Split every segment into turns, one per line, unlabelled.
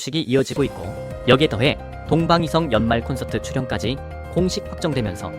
식이 이어지고 있고, 여기에 더해 동방위성 연말 콘서트 출연까지 공식 확정되면서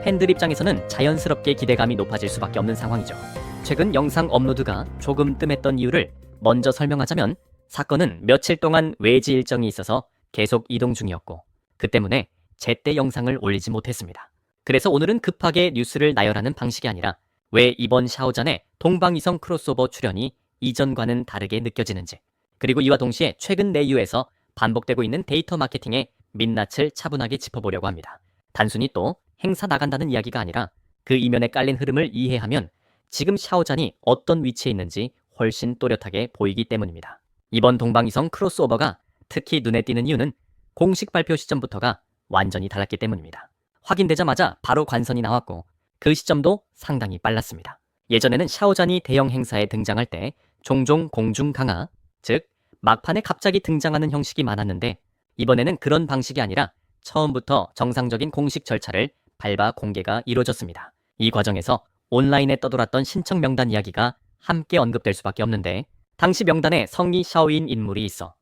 팬들 입장에서는 자연스럽게 기대감이 높아질 수밖에 없는 상황이죠. 최근 영상 업로드가 조금 뜸했던 이유를 먼저 설명하자면, 사건은 며칠 동안 외지 일정이 있어서 계속 이동 중이었고, 그 때문에 제때 영상을 올리지 못했습니다. 그래서 오늘은 급하게 뉴스를 나열하는 방식이 아니라 왜 이번 샤오잔의 동방위성 크로스오버 출연이 이전과는 다르게 느껴지는지, 그리고 이와 동시에 최근 내유에서 반복되고 있는 데이터 마케팅의 민낯을 차분하게 짚어보려고 합니다. 단순히 또 행사 나간다는 이야기가 아니라 그 이면에 깔린 흐름을 이해하면 지금 샤오잔이 어떤 위치에 있는지 훨씬 또렷하게 보이기 때문입니다. 이번 동방위성 크로스오버가 특히 눈에 띄는 이유는 공식 발표 시점부터가 완전히 달랐기 때문입니다. 확인되자마자 바로 관선이 나왔고, 그 시점도 상당히 빨랐습니다. 예전에는 샤오잔이 대형 행사에 등장할 때 종종 공중 강화, 즉 막판에 갑자기 등장하는 형식이 많았는데, 이번에는 그런 방식이 아니라 처음부터 정상적인 공식 절차를 밟아 공개가 이루어졌습니다. 이 과정에서 온라인에 떠돌았던 신청 명단 이야기가 함께 언급될 수밖에 없는데, 당시 명단에 성이 샤오인 인물이 있어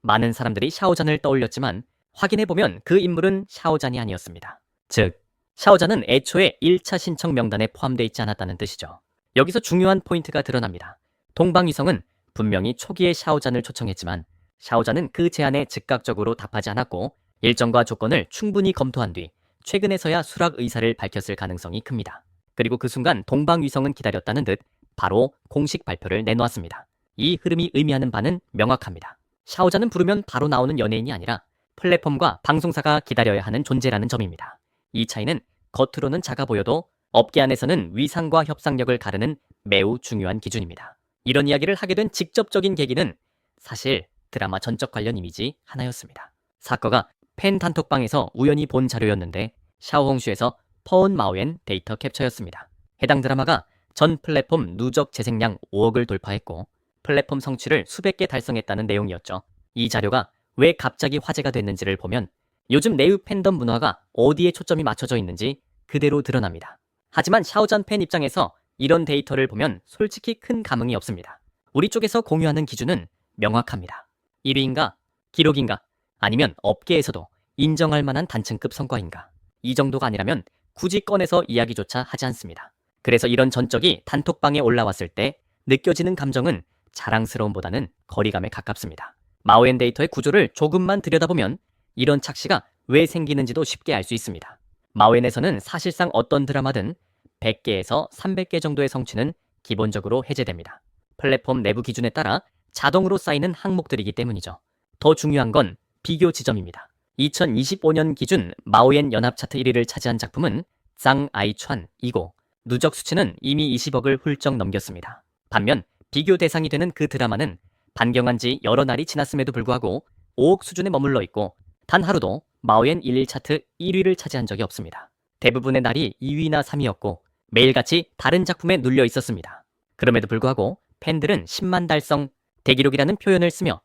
많은 사람들이 샤오잔을 떠올렸지만, 확인해보면 그 인물은 샤오잔이 아니었습니다. 즉, 샤오잔은 애초에 1차 신청 명단에 포함되어 있지 않았다는 뜻이죠. 여기서 중요한 포인트가 드러납니다. 동방위성은 분명히 초기에 샤오잔을 초청했지만 샤오잔은 그 제안에 즉각적으로 답하지 않았고, 일정과 조건을 충분히 검토한 뒤 최근에서야 수락 의사를 밝혔을 가능성이 큽니다. 그리고 그 순간 동방위성은 기다렸다는 듯 바로 공식 발표를 내놓았습니다. 이 흐름이 의미하는 바는 명확합니다. 샤오잔은 부르면 바로 나오는 연예인이 아니라 플랫폼과 방송사가 기다려야 하는 존재라는 점입니다. 이 차이는 겉으로는 작아 보여도 업계 안에서는 위상과 협상력을 가르는 매우 중요한 기준입니다. 이런 이야기를 하게 된 직접적인 계기는 사실 드라마 전적 관련 이미지 하나였습니다. 사커가 팬 단톡방에서 우연히 본 자료였는데, 샤오홍슈에서 퍼온 마오엔 데이터 캡처였습니다. 해당 드라마가 전 플랫폼 누적 재생량 5억을 돌파했고 플랫폼 성취를 수백 개 달성했다는 내용이었죠. 이 자료가 왜 갑자기 화제가 됐는지를 보면 요즘 내유 팬덤 문화가 어디에 초점이 맞춰져 있는지 그대로 드러납니다. 하지만 샤오잔 팬 입장에서 이런 데이터를 보면 솔직히 큰 감흥이 없습니다. 우리 쪽에서 공유하는 기준은 명확합니다. 1위인가? 기록인가? 아니면 업계에서도 인정할 만한 단층급 성과인가? 이 정도가 아니라면 굳이 꺼내서 이야기조차 하지 않습니다. 그래서 이런 전적이 단톡방에 올라왔을 때 느껴지는 감정은 자랑스러움보다는 거리감에 가깝습니다. 마오엔 데이터의 구조를 조금만 들여다보면 이런 착시가 왜 생기는지도 쉽게 알 수 있습니다. 마오엔에서는 사실상 어떤 드라마든 100개에서 300개 정도의 성취는 기본적으로 해제됩니다. 플랫폼 내부 기준에 따라 자동으로 쌓이는 항목들이기 때문이죠. 더 중요한 건 비교 지점입니다. 2025년 기준 마오엔 연합 차트 1위를 차지한 작품은 짱 아이촨이고 누적 수치는 이미 20억을 훌쩍 넘겼습니다. 반면 비교 대상이 되는 그 드라마는 반경한 지 여러 날이 지났음에도 불구하고 5억 수준에 머물러 있고 단 하루도 마오엔 1일 차트 1위를 차지한 적이 없습니다. 대부분의 날이 2위나 3위였고 매일같이 다른 작품에 눌려 있었습니다. 그럼에도 불구하고 팬들은 10만 달성 대기록이라는 표현을 쓰며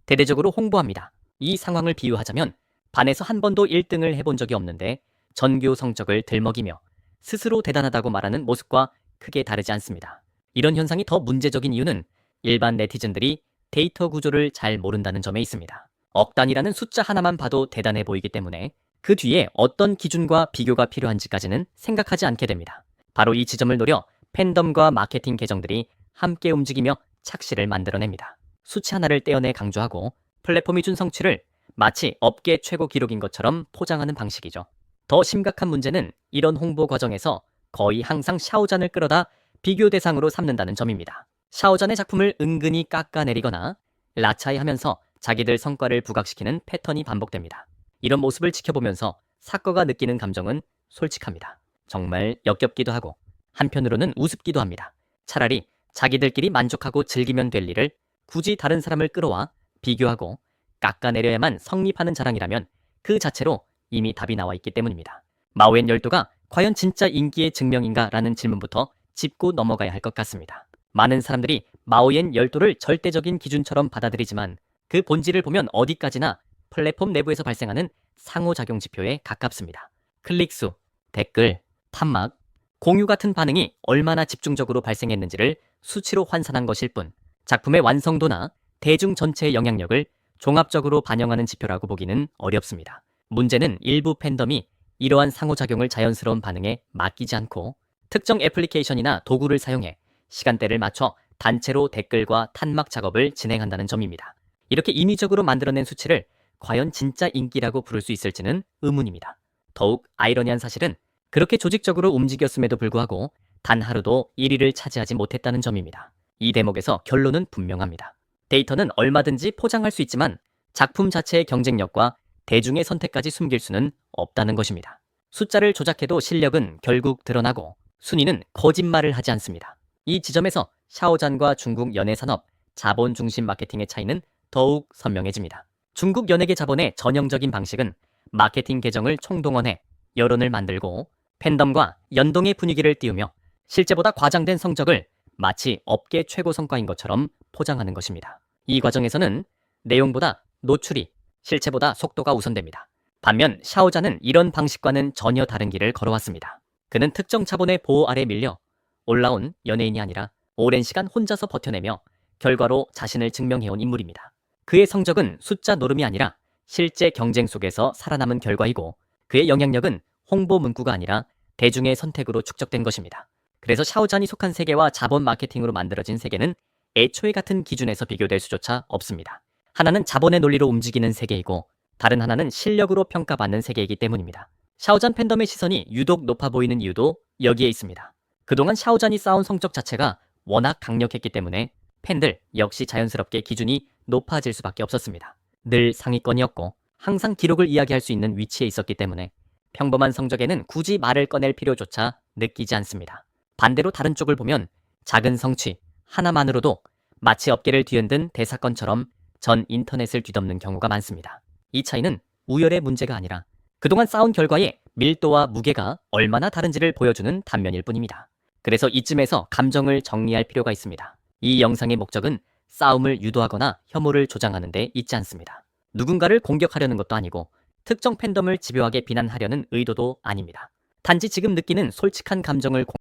대대적으로 홍보합니다. 이 상황을 비유하자면 반에서 한 번도 1등을 해본 적이 없는데 전교 성적을 들먹이며 스스로 대단하다고 말하는 모습과 크게 다르지 않습니다. 이런 현상이 더 문제적인 이유는 일반 네티즌들이 데이터 구조를 잘 모른다는 점에 있습니다. 억 단위라는 숫자 하나만 봐도 대단해 보이기 때문에 그 뒤에 어떤 기준과 비교가 필요한지까지는 생각하지 않게 됩니다. 바로 이 지점을 노려 팬덤과 마케팅 계정들이 함께 움직이며 착시를 만들어냅니다. 수치 하나를 떼어내 강조하고 플랫폼이 준 성취를 마치 업계 최고 기록인 것처럼 포장하는 방식이죠. 더 심각한 문제는 이런 홍보 과정에서 거의 항상 샤오잔을 끌어다 비교 대상으로 삼는다는 점입니다. 샤오잔의 작품을 은근히 깎아내리거나 라차이하면서 자기들 성과를 부각시키는 패턴이 반복됩니다. 이런 모습을 지켜보면서 사커가 느끼는 감정은 솔직합니다. 정말 역겹기도 하고 한편으로는 우습기도 합니다. 차라리 자기들끼리 만족하고 즐기면 될 일을 굳이 다른 사람을 끌어와 비교하고 깎아내려야만 성립하는 자랑이라면 그 자체로 이미 답이 나와 있기 때문입니다. 마오엔 열도가 과연 진짜 인기의 증명인가 라는 질문부터 짚고 넘어가야 할 것 같습니다. 많은 사람들이 마오엔 열도를 절대적인 기준처럼 받아들이지만 그 본질을 보면 어디까지나 플랫폼 내부에서 발생하는 상호작용 지표에 가깝습니다. 클릭수, 댓글, 탐막, 공유 같은 반응이 얼마나 집중적으로 발생했는지를 수치로 환산한 것일 뿐 작품의 완성도나 대중 전체의 영향력을 종합적으로 반영하는 지표라고 보기는 어렵습니다. 문제는 일부 팬덤이 이러한 상호작용을 자연스러운 반응에 맡기지 않고 특정 애플리케이션이나 도구를 사용해 시간대를 맞춰 단체로 댓글과 탄막 작업을 진행한다는 점입니다. 이렇게 인위적으로 만들어낸 수치를 과연 진짜 인기라고 부를 수 있을지는 의문입니다. 더욱 아이러니한 사실은 그렇게 조직적으로 움직였음에도 불구하고 단 하루도 1위를 차지하지 못했다는 점입니다. 이 대목에서 결론은 분명합니다. 데이터는 얼마든지 포장할 수 있지만 작품 자체의 경쟁력과 대중의 선택까지 숨길 수는 없다는 것입니다. 숫자를 조작해도 실력은 결국 드러나고 순위는 거짓말을 하지 않습니다. 이 지점에서 샤오잔과 중국 연예산업 자본 중심 마케팅의 차이는 더욱 선명해집니다. 중국 연예계 자본의 전형적인 방식은 마케팅 계정을 총동원해 여론을 만들고 팬덤과 연동의 분위기를 띄우며 실제보다 과장된 성적을 마치 업계 최고 성과인 것처럼 포장하는 것입니다. 이 과정에서는 내용보다 노출이 실체보다 속도가 우선됩니다. 반면 샤오잔은 이런 방식과는 전혀 다른 길을 걸어왔습니다. 그는 특정 자본의 보호 아래 밀려 올라온 연예인이 아니라 오랜 시간 혼자서 버텨내며 결과로 자신을 증명해온 인물입니다. 그의 성적은 숫자 노름이 아니라 실제 경쟁 속에서 살아남은 결과이고 그의 영향력은 홍보 문구가 아니라 대중의 선택으로 축적된 것입니다. 그래서 샤오잔이 속한 세계와 자본 마케팅으로 만들어진 세계는 애초에 같은 기준에서 비교될 수조차 없습니다. 하나는 자본의 논리로 움직이는 세계이고 다른 하나는 실력으로 평가받는 세계이기 때문입니다. 샤오잔 팬덤의 시선이 유독 높아 보이는 이유도 여기에 있습니다. 그동안 샤오잔이 쌓은 성적 자체가 워낙 강력했기 때문에 팬들 역시 자연스럽게 기준이 높아질 수밖에 없었습니다. 늘 상위권이었고 항상 기록을 이야기할 수 있는 위치에 있었기 때문에 평범한 성적에는 굳이 말을 꺼낼 필요조차 느끼지 않습니다. 반대로 다른 쪽을 보면 작은 성취 하나만으로도 마치 업계를 뒤흔든 대사건처럼 전 인터넷을 뒤덮는 경우가 많습니다. 이 차이는 우열의 문제가 아니라 그동안 쌓은 결과의 밀도와 무게가 얼마나 다른지를 보여주는 단면일 뿐입니다. 그래서 이쯤에서 감정을 정리할 필요가 있습니다. 이 영상의 목적은 싸움을 유도하거나 혐오를 조장하는 데 있지 않습니다. 누군가를 공격하려는 것도 아니고 특정 팬덤을 집요하게 비난하려는 의도도 아닙니다. 단지 지금 느끼는 솔직한 감정을